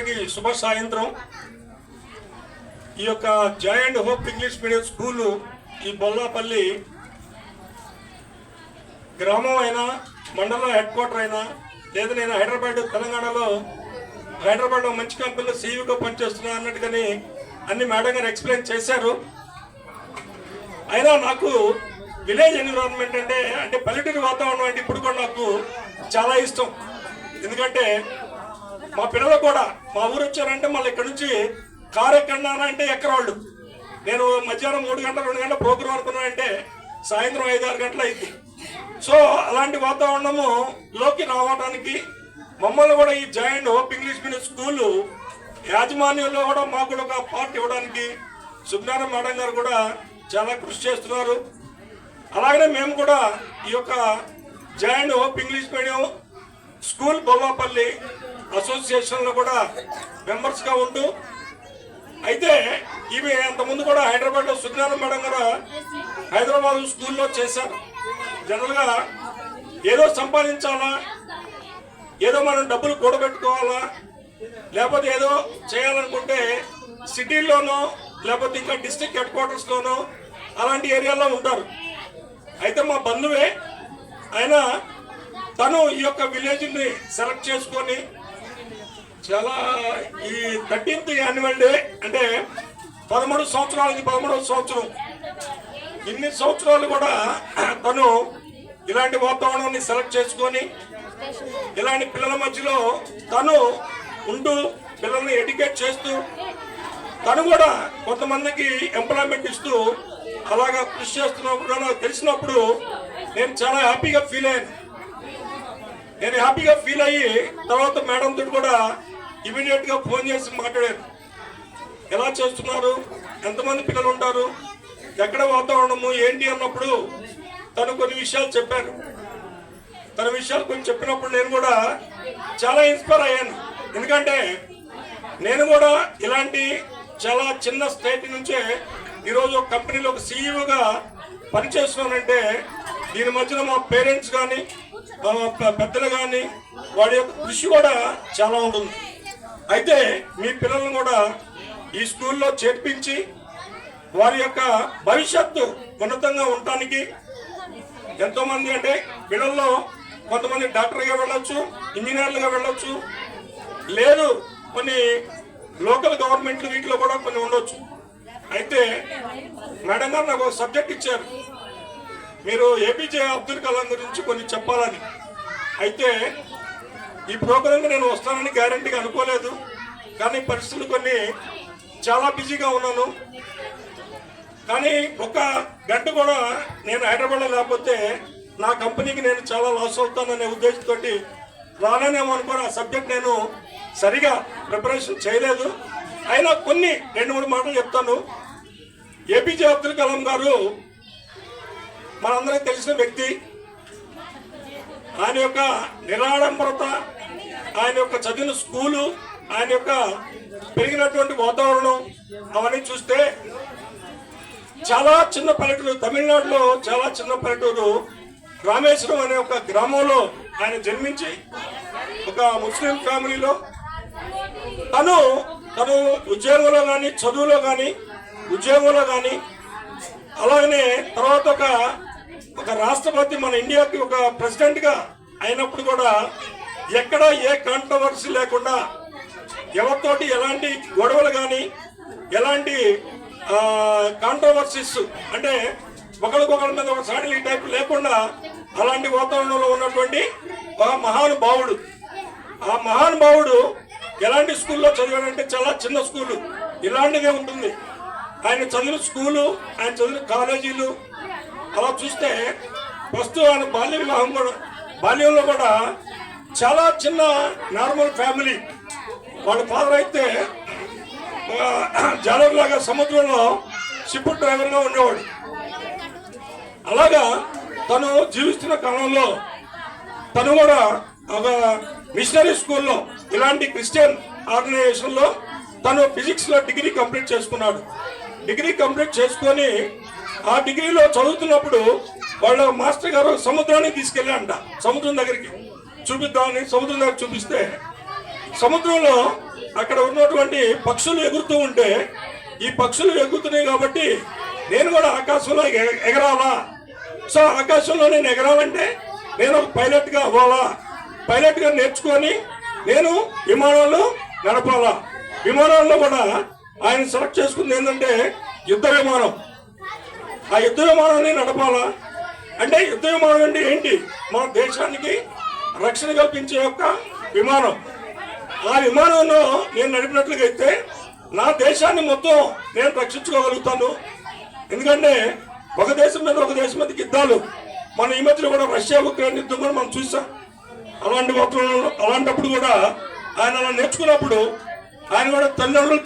అందరికీ శుభ సాయంత్రం. ఈ యొక్క Joy and Hope English medium school ఈ బొల్లాపల్లి గ్రామం అయినా మండలం హెడ్ క్వార్టర్ అయినా లేదా నేను హైదరాబాద్ తెలంగాణలో హైదరాబాద్లో మంచి కంపెనీలో సీఈఓగా పనిచేస్తున్నా అన్నట్టుగాని అన్ని మేడం గారు ఎక్స్ప్లెయిన్ చేశారు. అయినా నాకు విలేజ్ ఎన్విరాన్మెంట్ అంటే పల్లెటూరు వాతావరణం అంటే ఇప్పుడు కూడా నాకు చాలా ఇష్టం. ఎందుకంటే మా పిల్లలు కూడా మా ఊరు వచ్చారంటే మళ్ళీ ఇక్కడ నుంచి కారు ఎక్కడా అంటే ఎక్కరాళ్ళు. నేను మధ్యాహ్నం 3 గంటల 2 గంటల ప్రోగ్రాం అనుకున్నానంటే సాయంత్రం 5-6 గంటలు అయింది. సో అలాంటి వాతావరణంలోకి రావడానికి మమ్మల్ని కూడా ఈ Joy and Hope English medium school యాజమాన్యంలో కూడా మాకు కూడా ఒక పార్ట్ ఇవ్వడానికి సుజ్ఞానం మేడం గారు కూడా చాలా కృషి చేస్తున్నారు. అలాగనే మేము కూడా ఈ యొక్క Joy and Hope English medium school Bollapalli అసోసియేషన్లో కూడా మెంబర్స్గా ఉంటూ అయితే ఇవి అంతకుముందు కూడా హైదరాబాద్లో సుజ్ఞానం మేడం గారు హైదరాబాద్ స్కూల్లో చేశారు. జనరల్గా ఏదో సంపాదించాలా, ఏదో మనం డబ్బులు కూడబెట్టుకోవాలా, లేకపోతే ఏదో చేయాలనుకుంటే సిటీల్లోనో లేకపోతే ఇంకా డిస్ట్రిక్ట్ హెడ్ క్వార్టర్స్లోనో అలాంటి ఏరియాలో ఉంటారు. అయితే మా బంధువే ఆయన తను ఈ యొక్క విలేజ్ని సెలెక్ట్ చేసుకొని చాలా ఈ 13th యాన్యువల్ డే అంటే 13 సంవత్సరాలకి 13వ సంవత్సరం ఇన్ని సంవత్సరాలు కూడా తను ఇలాంటి వాతావరణాన్ని సెలెక్ట్ చేసుకొని ఇలాంటి పిల్లల మధ్యలో తను ఉంటూ పిల్లల్ని ఎడ్యుకేట్ చేస్తూ తను కూడా కొంతమందికి ఎంప్లాయ్మెంట్ ఇస్తూ అలాగా కృషి చేస్తున్నప్పుడు నాకు తెలిసినప్పుడు నేను చాలా హ్యాపీగా ఫీల్ అయ్యాను. నేను హ్యాపీగా ఫీల్ అయ్యి తర్వాత మేడం తోటి కూడా ఇమీడియట్గా ఫోన్ చేసి మాట్లాడాను. ఎలా చేస్తున్నారు, ఎంతమంది పిల్లలు ఉంటారు, ఎక్కడ వాతావరణము ఏంటి అన్నప్పుడు తను కొన్ని విషయాలు చెప్పారు. తన విషయాలు కొంచెం చెప్పినప్పుడు నేను కూడా చాలా ఇన్స్పైర్ అయ్యాను. ఎందుకంటే నేను కూడా ఇలాంటి చాలా చిన్న స్టేట్ నుంచే ఈరోజు ఒక కంపెనీలో ఒక సీఈఓగా పనిచేస్తున్నానంటే దీని మధ్యన మా పేరెంట్స్ కానీ పెద్దలు కానీ వాడి యొక్క కృషి కూడా చాలా ఉంటుంది. అయితే మీ పిల్లలను కూడా ఈ స్కూల్లో చేర్పించి వారి యొక్క భవిష్యత్తు ఉన్నతంగా ఉండటానికి ఎంతోమంది అంటే పిల్లల్లో కొంతమంది డాక్టర్గా వెళ్ళొచ్చు, ఇంజనీర్లుగా వెళ్ళొచ్చు, లేదు కొన్ని లోకల్ గవర్నమెంట్లు వీటిలో కూడా కొన్ని ఉండొచ్చు. అయితే మేడం గారు నాకు ఒక సబ్జెక్ట్ ఇచ్చారు, మీరు ఏపీజే అబ్దుల్ కలాం గురించి కొన్ని చెప్పాలని. అయితే ఈ ప్రోగ్రాంకి నేను వస్తానని గ్యారంటీగా అనుకోలేదు, కానీ పరిస్థితులు కొన్ని చాలా బిజీగా ఉన్నాను. కానీ ఒక గంట కూడా నేను హైదరాబాద్లో లేకపోతే నా కంపెనీకి నేను చాలా లాస్ అవుతాననే ఉద్దేశంతో రాలేనేమో అనుకుని ఆ సబ్జెక్ట్ నేను సరిగా ప్రిపరేషన్ చేయలేదు. అయినా కొన్ని 2-3 మాటలు చెప్తాను. ఏపీజే అబ్దుల్ కలాం గారు మనందరికీ తెలిసిన వ్యక్తి. ఆయన యొక్క నిరాడంబరత, ఆయన యొక్క చదివిన స్కూలు, ఆయన యొక్క పెరిగినటువంటి వాతావరణం అవన్నీ చూస్తే చాలా చిన్న పల్లెటూరు, తమిళనాడులో చాలా చిన్న పల్లెటూరు రామేశ్వరం అనే ఒక గ్రామంలో ఆయన జన్మించి ఒక ముస్లిం ఫ్యామిలీలో తను ఉద్యోగంలో కానీ చదువులో కానీ ఉద్యోగంలో కానీ అలాగనే తర్వాత ఒక రాష్ట్రపతి మన ఇండియాకి ఒక ప్రెసిడెంట్గా అయినప్పుడు కూడా ఎక్కడ ఏ కాంట్రవర్సీ లేకుండా ఎవరితోటి ఎలాంటి గొడవలు కానీ ఎలాంటి కాంట్రవర్సీస్ అంటే ఒకరికొకరి మీద ఒక సాటిల్ టైప్ లేకుండా అలాంటి వాతావరణంలో ఉన్నటువంటి ఒక మహానుభావుడు. ఆ మహానుభావుడు ఎలాంటి స్కూల్లో చదివాడంటే చాలా చిన్న స్కూలు ఇలాంటిదే ఉంటుంది. ఆయన చదివిన స్కూలు, ఆయన చదివిన కాలేజీలు అలా చూస్తే ఫస్ట్ ఆయన బాల్యంలో కూడా చాలా చిన్న నార్మల్ ఫ్యామిలీ. వాళ్ళ ఫాదర్ అయితే జాలర్లాగా సముద్రంలో షిప్ డ్రైవర్గా ఉండేవాడు. అలాగా తను జీవిస్తున్న కాలంలో తను కూడా ఒక మిషనరీ స్కూల్లో ఇలాంటి క్రిస్టియన్ ఆర్గనైజేషన్లో తను ఫిజిక్స్లో డిగ్రీ కంప్లీట్ చేసుకున్నాడు. డిగ్రీ కంప్లీట్ చేసుకొని ఆ డిగ్రీలో చదువుతున్నప్పుడు వాళ్ళ మాస్టర్ గారు సముద్రానికి తీసుకెళ్ళాడంట. సముద్రం దగ్గరికి చూపిద్దామని సముద్రం దగ్గర చూపిస్తే సముద్రంలో అక్కడ ఉన్నటువంటి పక్షులు ఎగురుతూ ఉంటే ఈ పక్షులు ఎగురుతున్నాయి కాబట్టి నేను కూడా ఆకాశంలో ఎగరాలా. సో ఆకాశంలో నేను ఎగరాలంటే నేను ఒక పైలట్గా అవ్వాలా. పైలట్గా నేర్చుకొని నేను విమానాల్లో నడపాలా. విమానాల్లో కూడా ఆయన సెలెక్ట్ చేసుకుంది ఏంటంటే యుద్ధ విమానం. ఆ యుద్ధ విమానాన్ని నడపాలా. అంటే యుద్ధ విమానం అంటే ఏంటి? మన దేశానికి రక్షణ కల్పించే యొక్క విమానం. ఆ విమానంలో నేను నడిపినట్లుగా అయితే నా దేశాన్ని మొత్తం నేను రక్షించుకోగలుగుతాను. ఎందుకంటే ఒక దేశం మీద ఒక దేశం మీదకి యుద్ధాలు, మన ఈ మధ్యలో కూడా రష్యా ఉక్రెయిన్ యుద్ధం కూడా మనం చూసాం. అలాంటప్పుడు కూడా ఆయన అలా నేర్చుకున్నప్పుడు ఆయన కూడా తల్లిదండ్రులు